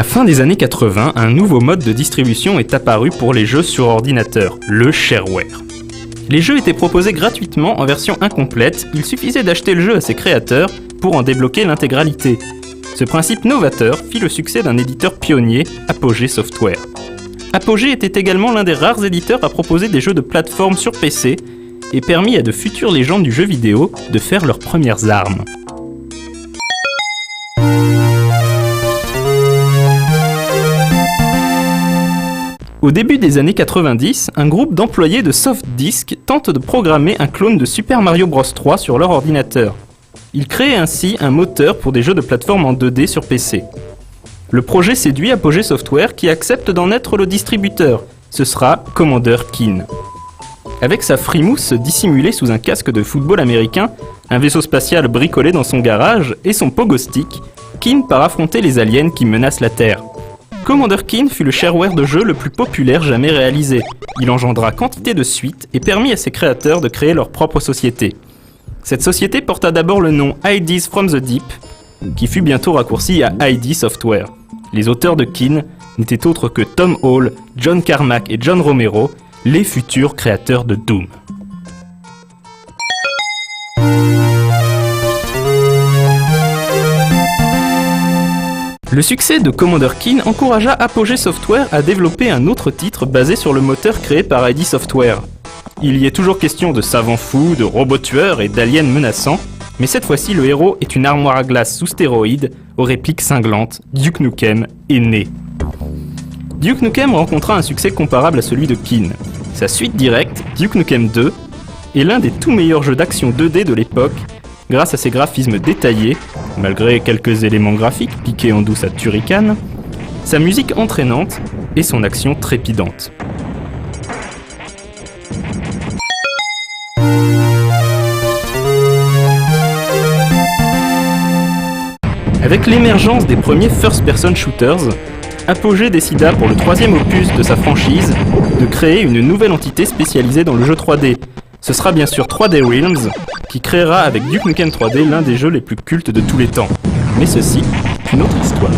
fin des années 80, un nouveau mode de distribution est apparu pour les jeux sur ordinateur, le shareware. Les jeux étaient proposés gratuitement en version incomplète, il suffisait d'acheter le jeu à ses créateurs pour en débloquer l'intégralité. Ce principe novateur fit le succès d'un éditeur pionnier, Apogee Software. Apogee était également l'un des rares éditeurs à proposer des jeux de plateforme sur PC et permit à de futures légendes du jeu vidéo de faire leurs premières armes. Au début des années 90, un groupe d'employés de SoftDisk tente de programmer un clone de Super Mario Bros 3 sur leur ordinateur. Ils créent ainsi un moteur pour des jeux de plateforme en 2D sur PC. Le projet séduit Apogee Software qui accepte d'en être le distributeur. Ce sera Commander Keen. Avec sa frimousse dissimulée sous un casque de football américain, un vaisseau spatial bricolé dans son garage et son pogo stick, Keen part affronter les aliens qui menacent la Terre. Commander Keen fut le shareware de jeu le plus populaire jamais réalisé. Il engendra quantité de suites et permit à ses créateurs de créer leur propre société. Cette société porta d'abord le nom Ideas from the Deep, qui fut bientôt raccourci à ID Software. Les auteurs de Keen n'étaient autres que Tom Hall, John Carmack et John Romero, les futurs créateurs de Doom. Le succès de Commander Keen encouragea Apogee Software à développer un autre titre basé sur le moteur créé par ID Software. Il y est toujours question de savants fous, de robots tueurs et d'aliens menaçants, mais cette fois-ci le héros est une armoire à glace sous stéroïdes, aux répliques cinglantes. Duke Nukem est né. Duke Nukem rencontra un succès comparable à celui de Keen. Sa suite directe, Duke Nukem 2, est l'un des tout meilleurs jeux d'action 2D de l'époque, grâce à ses graphismes détaillés, malgré quelques éléments graphiques piqués en douce à Turrican, sa musique entraînante et son action trépidante. Avec l'émergence des premiers first-person shooters, Apogee décida pour le troisième opus de sa franchise de créer une nouvelle entité spécialisée dans le jeu 3D. Ce sera bien sûr 3D Realms, qui créera avec Duke Nukem 3D l'un des jeux les plus cultes de tous les temps. Mais ceci est une autre histoire.